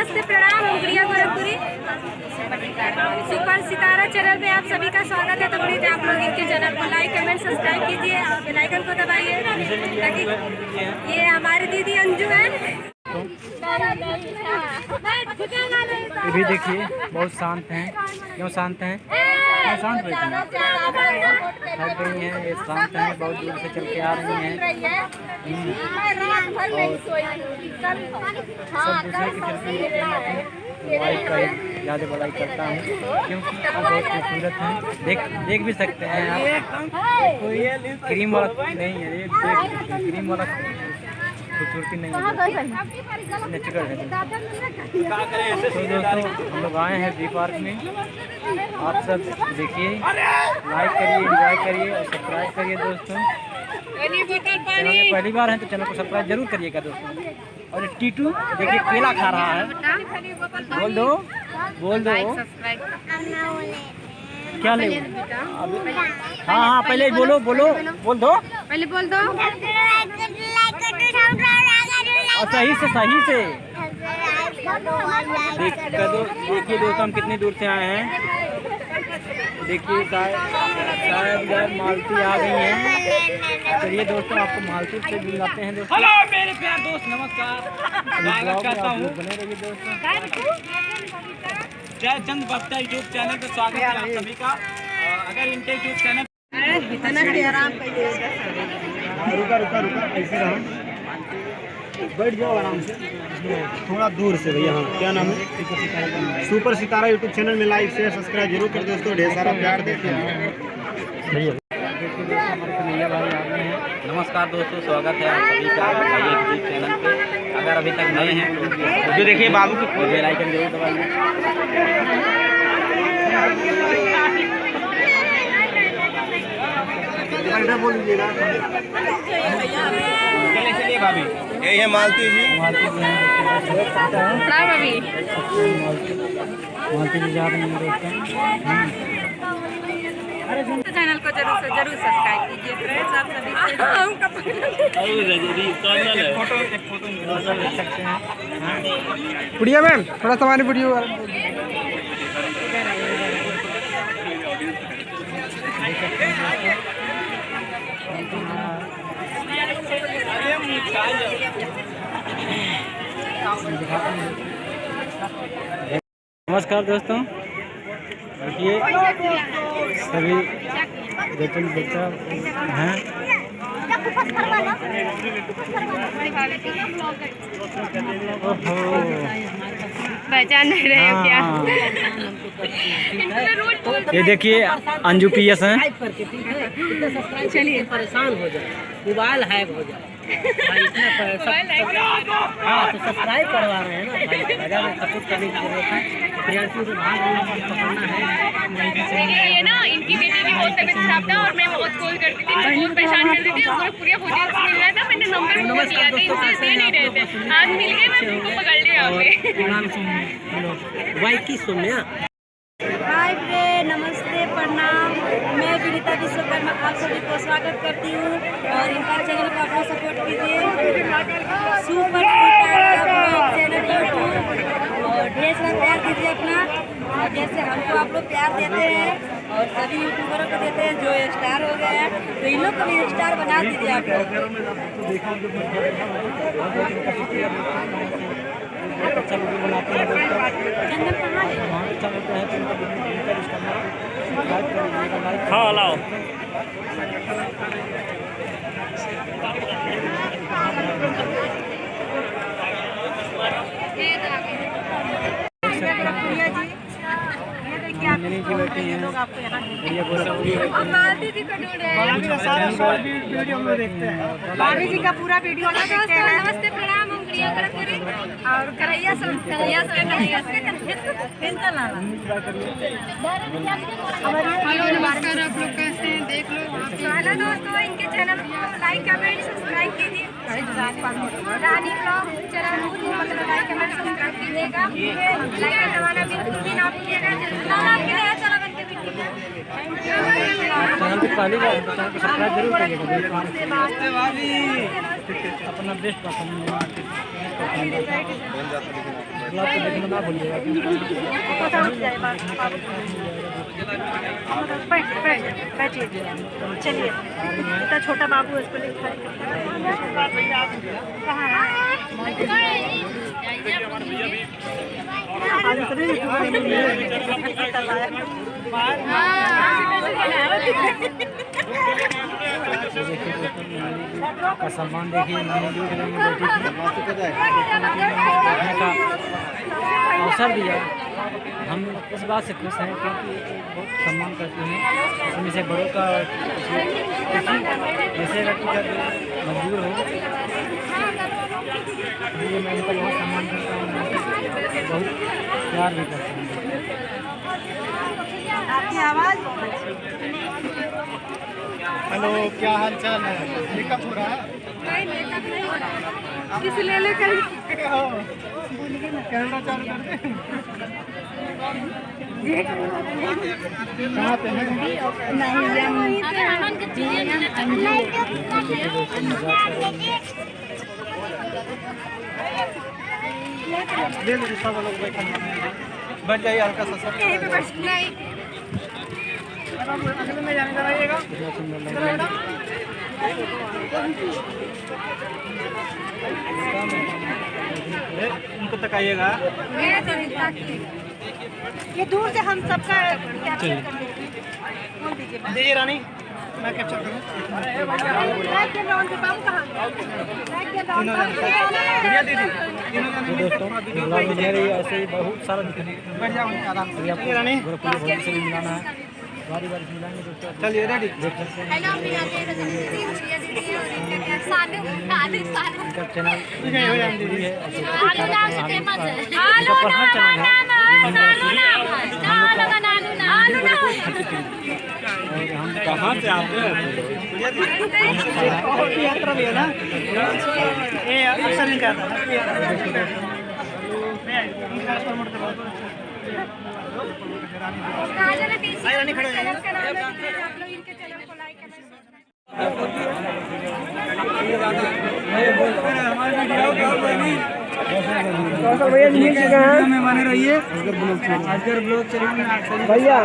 नमस्ते प्रणाम, हम गुड़िया गोरखपुरी। सुपर सितारा चैनल में आप सभी का स्वागत है। तो प्लीज आप लोग इनके चैनल को लाइक कमेंट सब्सक्राइब कीजिए, बेल आइकन को दबाइए ताकि ये हमारी दीदी अंजू है। ये भी देखिए बहुत शांत हैं। क्यों शांत हैं? क्यों शांत बैठी हैं? थक गई हैं, ये शांत हैं, बहुत दूर से चल के आ रही हैं। सब दूसरे के चलते वाइफ का ज़्यादा बड़ाई करता हूँ क्योंकि आप बहुत खूबसूरत हैं। देख भी सकते हैं आप। क्रीम वाला नहीं है ये, क्रीम वाला खूबसूरती नहीं है, नेचुरल है। तो दोस्तों हम लोग आए हैं वी पार्क में। आप सब देखिए, लाइक करिए, एंजॉय करिए और सब्सक्राइब करिए दोस्तों। चैनल में पहली बार है तो चैनल को सब्सक्राइब जरूर करिएगा दोस्तों। और टीटू देखिए केला खा रहा है। बोल दो क्या ले? हाँ पहले ही बोल दो और सही से देखिए दोस्तों हम कितनी दूर से आए हैं। देखिए शायद मालती आ गई हैं। चलिए दोस्तों आपको मालती से मिलाते हैं दोस्तों। हेलो मेरे प्यार दोस्त, नमस्कार, स्वागत करता हूँ। बने रहिए दोस्तों। जय चंद भक्ता यूट्यूब चैनल पे स्वागत है आप सभी का। अगर इनके यूट्यूब चैनल रुका ऐसे रहो, बैठ जाओ आराम से, थोड़ा दूर से भैया। हाँ क्या नाम है? सुपर सितारा यूट्यूब चैनल में लाइक शेयर सब्सक्राइब जरूर कर दोस्तों। ढेर सारा प्यार देते हैं भैया। नमस्कार दोस्तों, स्वागत है आप सभी का यूट्यूब चैनल पे। अगर अभी तक नए हैं तो जो देखिए बाबू को बेल आइकन जरूर दबाइए। बोल दीजिएगा। चलिए भाभी, यही है मालती जी। मालती जी जा रही हैं दोस्तों। चैनल को जरूर सब्सक्राइब कीजिए फ्रेंड्स। आप सभी बुढ़िया मैम थोड़ा सा हमारी वीडियो नमस्कार दोस्तों, देखिए सभी बच्चा हैं। पहचान नहीं रहे हो क्या? ये देखिए अंजू पीएस हैं। चलिए परेशान हो जाए, मोबाइल हैक हो जाए हाँ तो सब्सक्राइब करवा रहे हैं ना भाई, बाजार में सपोर्ट करने की जरूरत है। प्रियांशु को भाग पकड़ना है। ये ना इनकी बेटी की बहुत तबीयत खराब था और मैं बहुत कॉल करती थी, मैं बहुत परेशान करती थी। पूरा होटल मिल रहा था, मैंने नंबर दिया था, इनसे दे नहीं रहे थे। आज मिल गए, मैं उनको पकड़ लिया। वाई की सोम्या। हाय फ्रेंड, नमस्ते प्रणाम। मैं विनीता विश्वकर्मा आप सभी को स्वागत करती हूँ और इनका चैनल को अपना सपोर्ट कीजिए। सुपर सितारा चैनल यूट्यूब और ढेर सारा प्यार दीजिए अपना, जैसे हमको आप लोग प्यार देते हैं और सभी यूट्यूबरों को देते हैं जो स्टार हो गए हैं, तो इन लोग को भी स्टार बना दीजिए आप लोग। अच्छा वीडियो बनाते हैं दोस्तों। हाँ लाओ मेरी जी बैठी हैं भाभी जी का पूरा वीडियो देखते हैं। नमस्ते प्रणाम, हम गुड़िया गोरखपुरी और करैया हेलो नमस्कार, आप लोग कैसे हैं? देख लो हेलो दोस्तों, इनके चैनल को लाइक कमेंट सब्सक्राइब कीजिए। रानी ब्लॉग चैनल को मतलब लाइक कमेंट सब्सक्राइब कीजिएगा। लाइक दबाना बिल्कुल ना भूलिएगा। चैनल पे पहली बार तो चैनल को सब्सक्राइब जरूर करिएगा। अपना बेस्ट परफॉर्मेंस ना भूलिएगा। चलिए, इतना छोटा बाबू है, इसको लेकर कहाँ है? का सम्मान देखिए, अवसर दिया। हम इस बात से खुश हैं क्योंकि बहुत सम्मान करते हैं, उसमें से बड़ों का किसी ऐसे व्यक्ति का मजबूर हो, इसलिए मैं इनका बहुत सम्मान करता हूँ, बहुत प्यार भी करता हूँ। आपकी आवाज़ हेलो, क्या हाल चाल है? मेकअप हो रहा है? नहीं, मेकअप नहीं हो रहा है। किसी ले ले कर कैमरा चालू कर दे। कहाँ पे है? ले लीजिए, सब लोग बैठ जाइए हल्का सा सर। यहीं पे बैठ नहीं अगले में जाने कराइएगा। उनको तकाइएगा। ये दूर से हम सबका दीजिए रानी, मैं कैप्चर करूँ। दोस्तों ब्लॉग में रही ऐसे ही बहुत सारा बैठ जाओ आराम से। रानी से भी मिलाना है, बारी बारी से मिलाएंगे दोस्तों। चलिए रेडी। देख सकते हैं इनका चैनल हो जाए दीदी। है, इनका पर्सनल चैनल है, हम कहाँ से आते हैं? यात्रा भी है ना, ये अक्सर नहीं कहता। रानी खड़े हो जाइए। में बने रहिए, अजगर ब्लॉग चैनल में आप सभी भैया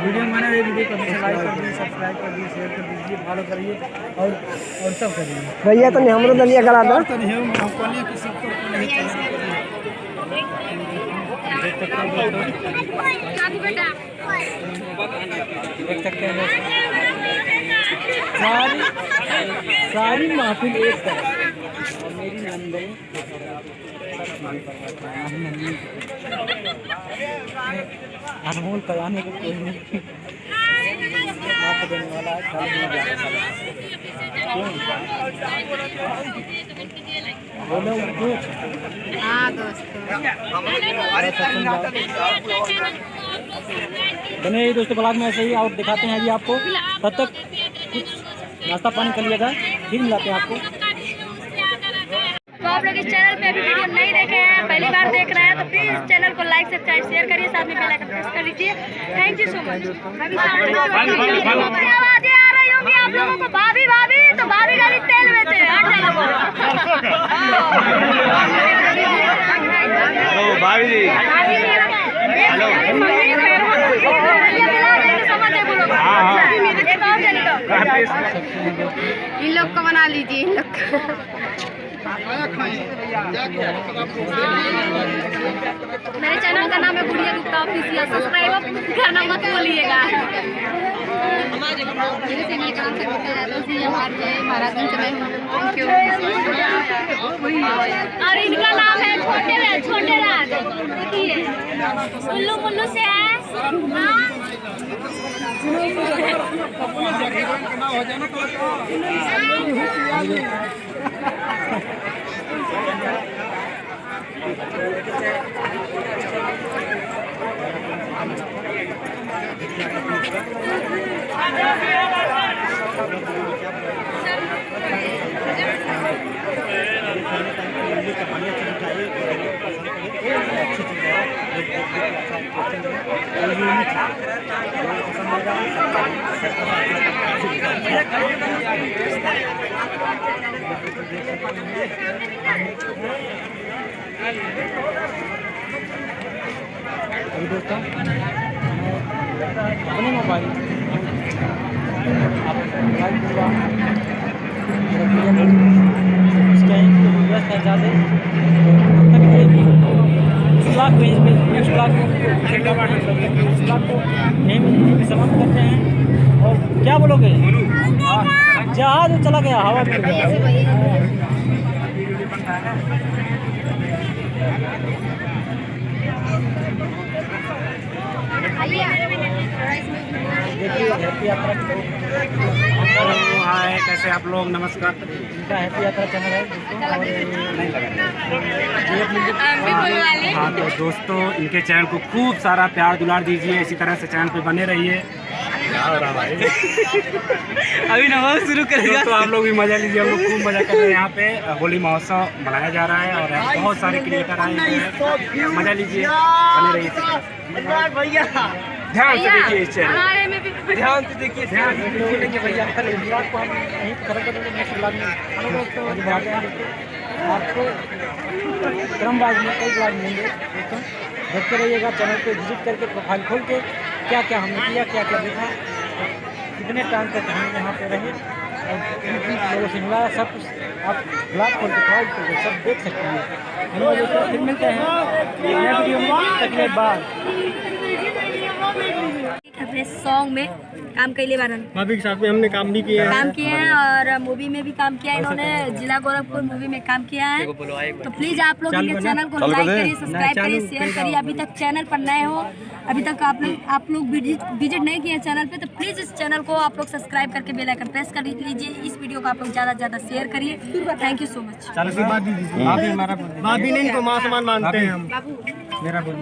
वीडियो में बने रहिए। वीडियो को लाइक कर दीजिए, सब्सक्राइब कर दीजिए, शेयर कर दीजिए, फॉलो करिए और सब करिए। भैया तो हमरो दलिया करा दो। तो नहीं हम कोने की सबको देख सकते हैं सारी महफिल एक तरफ और मेरी नंदन अनमोल कराने को कोई नहीं देने वाला है, खाली बोलो हाँ दोस्तों, बने ही दोस्तों ब्लॉग में ऐसे ही और दिखाते हैं अभी आपको। तब तक कुछ नाश्ता पानी कर लिएगा, फिर मिलाते हैं आपको। तो आप लोग इस चैनल पे अभी वीडियो नहीं देखे हैं, पहली बार देख रहे हैं, तो प्लीज चैनल को लाइक सब्सक्राइब शेयर करिए, साथ में बेल आइकन प्रेस कर लीजिए। Thank you so much. आवाजें आ रही होंगी आप लोगों को, भाभी भाभी, तो भाभी गाड़ी तेल बेचे भाभी जी। हेलो, इन लोग को बना लीजिए, इन लोग मेरे चैनल का नाम है गुड़िया गुप्ता ऑफिशियल, सब्सक्राइब करना मत भूलिएगा। मेरे चैनल का नाम है महाराजगंज में। Thank you. और इनका नाम है छोटे राज, देखिए उल्लू मुल्लू से है। अभी दोस्तों अपने मोबाइल उसका व्यस्त है ज़्यादा नेक्स्ट ब्लॉग को यहीं समाप्त करते हैं। और क्या बोलोगे? जहाज चला गया, हवा में हाय, कैसे आप लोग? नमस्कार। इनका हैप्पी यात्रा चैनल है हाँ तो दोस्तों, इनके चैनल को खूब सारा प्यार दुलार दीजिए, इसी तरह से चैनल पे बने रहिए। अभी नमाज शुरू करेगा तो आप लोग भी मजा लीजिए, हम लोग खूब मजा कर रहे हैं। यहाँ पे होली महोत्सव मनाया जा रहा है और यहाँ बहुत सारे क्रिएटर आए हैं, मजा लीजिए, बने रहिए। भैया ध्यान से देखिए इस चैनल, ध्यान से देखिए भैया ब्लॉग को हम यहीं खत्म कर देंगे। नेक्स्ट ब्लॉग में आपको क्रमवार में कई ब्लॉग मिलेंगे। दोस्तों देखते रहिएगा, चैनल पे विजिट करके प्रोफाइल खोल के क्या क्या हमने किया, क्या क्या देखा, कितने टाइम तक हम यहाँ पे रहे और लोगों से मिला, सब कुछ आप ब्लॉग खोल के प्रोफाइल खोल के सब देख सकते हैं। हम लोग फिर मिलते हैं नए वीडियो में, तकने बाद अपने सॉन्ग में काम कैले बारन भाभी के साथ में हमने काम भी किया है। काम किए हैं और मूवी में भी काम किया है इन्होंने, जिला गोरखपुर मूवी में काम किया है। तो प्लीज आप लोग इनके चैनल को लाइक करिए, सब्सक्राइब करिए, शेयर करिए। अभी तक चैनल पर नए हो, अभी तक आप लोग विजिट नहीं किए चैनल पे, तो प्लीज इस चैनल को आप लोग सब्सक्राइब करके बेल आइकन प्रेस कर लीजिए। इस वीडियो को आप लोग ज़्यादा से ज़्यादा शेयर करिए। Thank you so much. भाभी नहीं तो माँ समान मानते हैं हम। मेरा बोल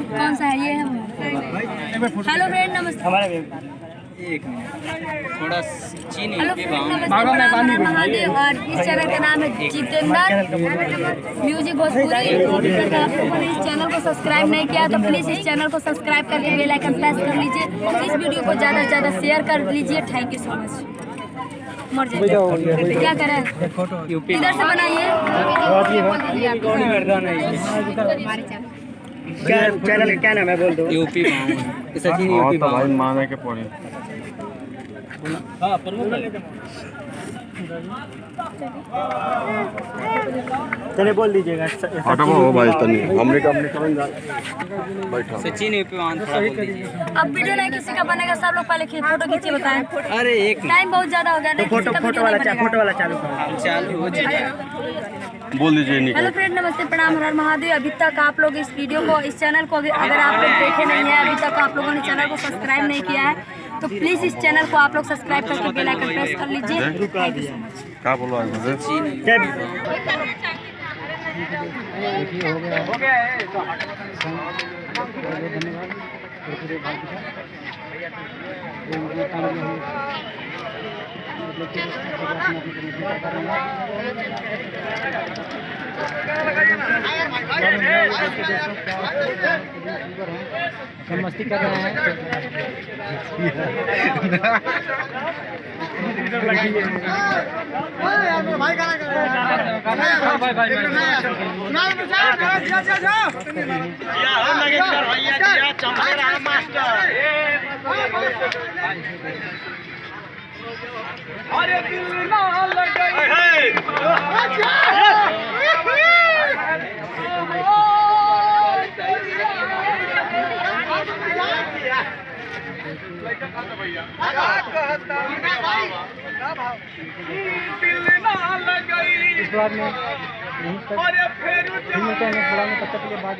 कौन सा है ये? है हेलो फ्रेंड, नमस्ते। एक मिनट थोड़ा चीनी हेलो फ्रेंड, नमस्ते, प्रणाम, महादेव। और इस चैनल का नाम है जितेंद्र म्यूजिक भोजपुरी। अगर आप लोगों ने इस चैनल को सब्सक्राइब नहीं किया तो प्लीज़ इस चैनल को सब्सक्राइब करके बेल आइकन प्रेस कर लीजिए। इस वीडियो को ज़्यादा से ज़्यादा शेयर कर लीजिए। Thank you so much. मर जाए क्या करें, इधर से बनाइए। चैनल का क्या नाम है बोल दो। यूपी सचिन यूपी भाई माने के पड़े। चले बोल दीजिएगा। भाई तनी हमने बैठा सचिन यूपी अब वीडियो नहीं किसी का बनेगा, सब लोग पहले फोटो खींचे बताएं। अरे एक टाइम बहुत ज़्यादा हो गया, फोटो वाला चालू करो। चालू हो जाए, बोल दीजिए। हेलो फ्रेंड, नमस्ते, प्रणाम, हर महादेव। अभी तक आप लोग इस वीडियो को, इस चैनल को अगर आप लोग देखे नहीं है, अभी तक आप लोगों ने चैनल को सब्सक्राइब नहीं किया है, तो प्लीज़ इस चैनल को आप लोग सब्सक्राइब करके बेल आइकन प्रेस कर लीजिए। Thank you so much. क्या बोलो हो गया मस्ती कर रहे हैं। अरे दिल ना लग गई इस ब्लॉग में यहीं तक मिलते हैं, ब्लॉग में तब तक के लिए बाद।